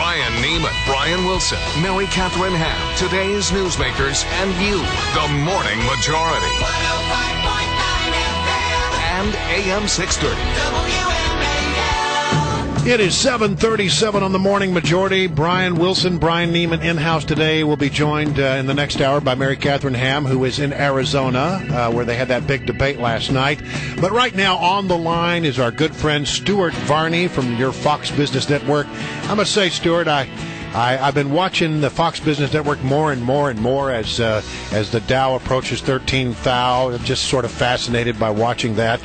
Brian Neiman, Brian Wilson, Mary Catherine Ham, today's newsmakers, and you, the Morning Majority. 105.9 FM and AM 630. WMAL. It is 7:37 on the Morning Majority. Brian Wilson, Brian Neiman in-house today. Will be joined in the next hour by Mary Catherine Ham, who is in Arizona, where they had that big debate last night. But right now on the line is our good friend STUART VARNEY from your Fox Business Network. I must say, Stuart, I've been watching the Fox Business Network more and more and more as the Dow approaches 13,000. I'm just sort of fascinated by watching that.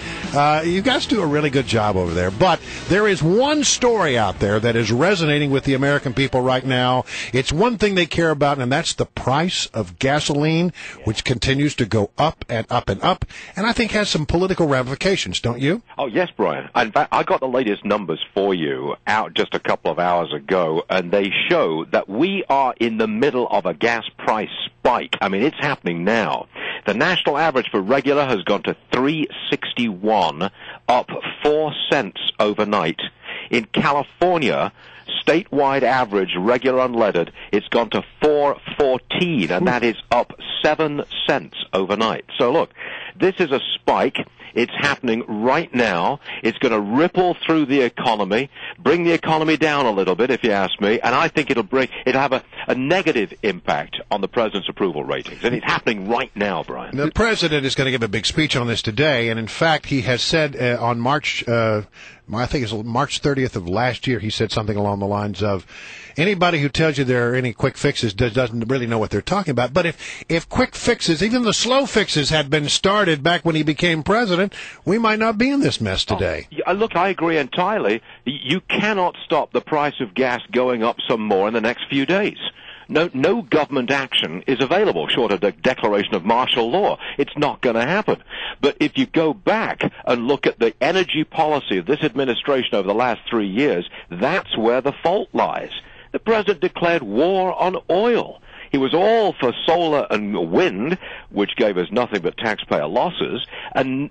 You guys do a really good job over there. But there is one story out there that is resonating with the American people right now. It's one thing they care about, and that's the price of gasoline, which continues to go up and up and up, and I think has some political ramifications, don't you? Oh, yes, Brian. In fact, I got the latest numbers for you out just a couple of hours ago, and they show that we are in the middle of a gas price spike. I mean, it's happening now. The national average for regular has gone to $3.61, up 4 cents overnight. In California, statewide average regular unleaded, it's gone to $4.14, and that is up 7 cents overnight. So look, this is a spike. It's happening right now. It's going to ripple through the economy, bring the economy down a little bit, if you ask me, and I think it'll have a negative impact on the president's approval ratings. And it's happening right now, Brian. The president is going to give a big speech on this today, and in fact, he has said on March 30th of last year, he said something along the lines of, anybody who tells you there are any quick fixes doesn't really know what they're talking about. But if quick fixes, even the slow fixes, had been started back when he became president, we might not be in this mess today. Look, I agree entirely. You cannot stop the price of gas going up some more in the next few days. No government action is available short of the declaration of martial law. It's not going to happen. But if you go back and look at the energy policy of this administration over the last 3 years, that's where the fault lies. The president declared war on oil. He was all for solar and wind, which gave us nothing but taxpayer losses, and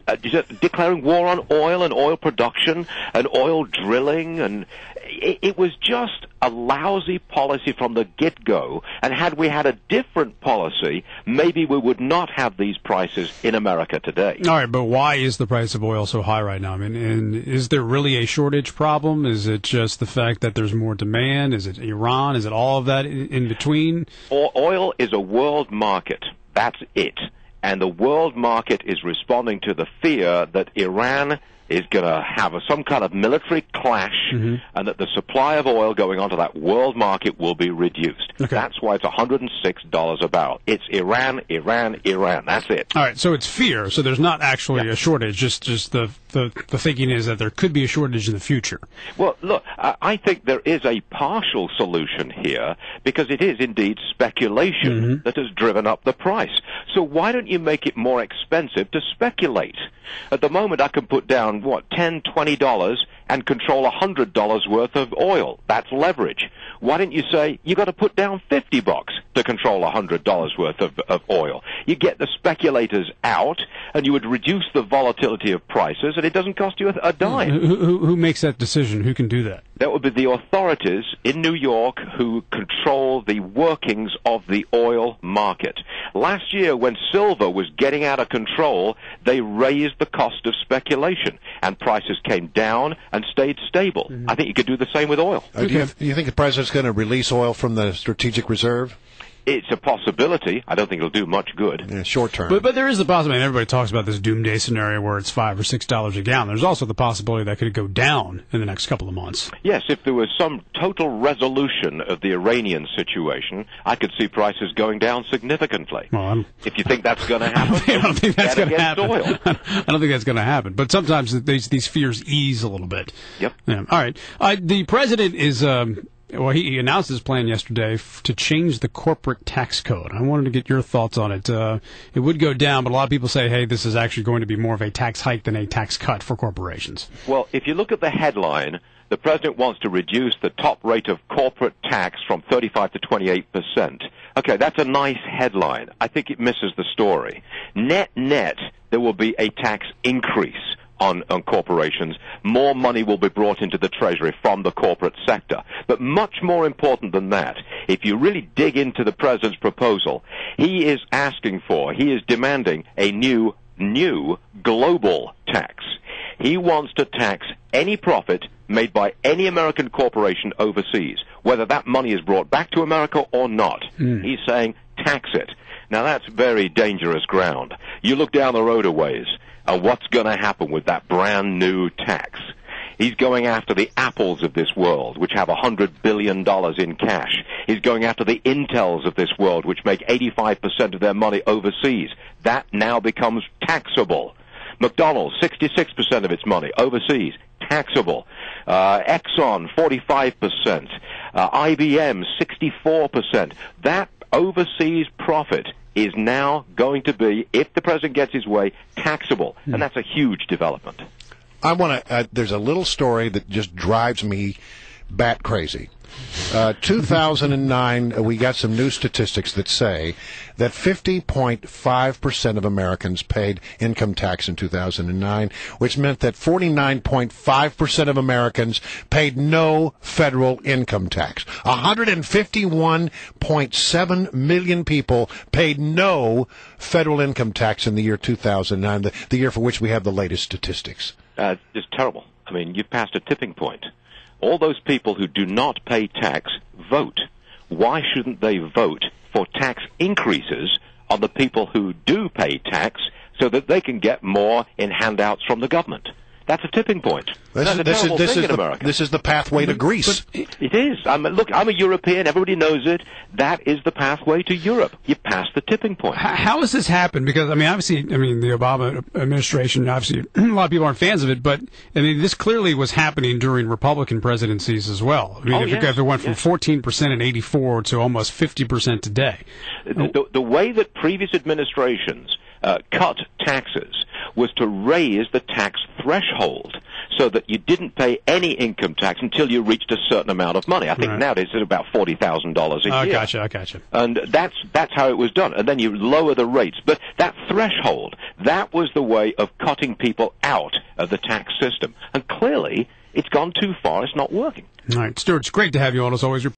declaring war on oil and oil production and oil drilling, and it was just a lousy policy from the get-go. And had we had a different policy, maybe we would not have these prices in America today. All right, but why is the price of oil so high right now? I mean, and is there really a shortage problem? Is it just the fact that there's more demand? Is it Iran? Is it all of that in between? Oil is a world market. That's it. And the world market is responding to the fear that Iran is going to have some kind of military clash, and that the supply of oil going onto that world market will be reduced. Okay. That's why it's $106 a barrel. It's Iran, Iran, Iran. That's it. All right, so it's fear. So there's not actually a shortage. Just the thinking is that there could be a shortage in the future. Well, look, I think there is a partial solution here because it is indeed speculation that has driven up the price. So why don't you make it more expensive to speculate? At the moment, I can put down, $10, $20 and control $100 worth of oil. That's leverage. Why don't you say you got to put down $50 to control $100 worth of oil? You get the speculators out, and you would reduce the volatility of prices, and it doesn't cost you a dime. Who makes that decision? Who can do that? That would be the authorities in New York who control the workings of the oil market. Last year, when silver was getting out of control, they raised the cost of speculation, and prices came down and stayed stable. I think you could do the same with oil. Do you think the president's going to release oil from the strategic reserve? It's a possibility. I don't think it'll do much good. Yeah, short term. But there is the possibility. Everybody talks about this doomsday scenario where it's $5 or $6 a gallon. There's also the possibility that could go down in the next couple of months. Yes, if there was some total resolution of the Iranian situation, I could see prices going down significantly. Well, if you think that's going to happen, I don't think that's going to happen. Oil. I don't think that's going to happen. But sometimes these fears ease a little bit. Yep. Yeah. All right. The president is. Well, he announced his plan yesterday to change the corporate tax code. I wanted to get your thoughts on it. It would go down, but a lot of people say, hey, this is actually going to be more of a tax hike than a tax cut for corporations. Well, if you look at the headline, the president wants to reduce the top rate of corporate tax from 35 to 28%. Okay, that's a nice headline. I think it misses the story. Net, there will be a tax increase on corporations, more money will be brought into the Treasury from the corporate sector. But much more important than that, if you really dig into the president's proposal, he is demanding a new global tax. He wants to tax any profit made by any American corporation overseas, whether that money is brought back to America or not. He's saying tax it. Now, that's very dangerous ground. You look down the road a ways, and what's going to happen with that brand new tax? He's going after the Apples of this world, which have $100 billion in cash. He's going after the Intels of this world, which make 85% of their money overseas. That now becomes taxable. McDonald's, 66% of its money overseas, taxable. Exxon, 45%. IBM, 64%. That overseas profit is now going to be, if the president gets his way, taxable. And that's a huge development. There's a little story that just drives me bat crazy. 2009, we got some new statistics that say that 50.5% of Americans paid income tax in 2009, which meant that 49.5% of Americans paid no federal income tax. 151.7 million people paid no federal income tax in the year 2009, the year for which we have the latest statistics. It's terrible. I mean, you've passed a tipping point. All those people who do not pay tax vote. Why shouldn't they vote for tax increases on the people who do pay tax so that they can get more in handouts from the government? That's a tipping point. That's a terrible thing in America. This is the pathway to Greece. It is. Look, I'm a European. Everybody knows it. That is the pathway to Europe. You pass the tipping point. How has this happened? Because, obviously, the Obama administration, obviously, a lot of people aren't fans of it, but, this clearly was happening during Republican presidencies as well. If it went from 14% in 84 to almost 50% today. The way that previous administrations cut taxes was to raise the tax threshold so that you didn't pay any income tax until you reached a certain amount of money. I think nowadays it's about $40,000 a year. I gotcha. And that's how it was done. And then you lower the rates. But that threshold, that was the way of cutting people out of the tax system. And clearly, it's gone too far. It's not working. All right, Stuart, it's great to have you on as always.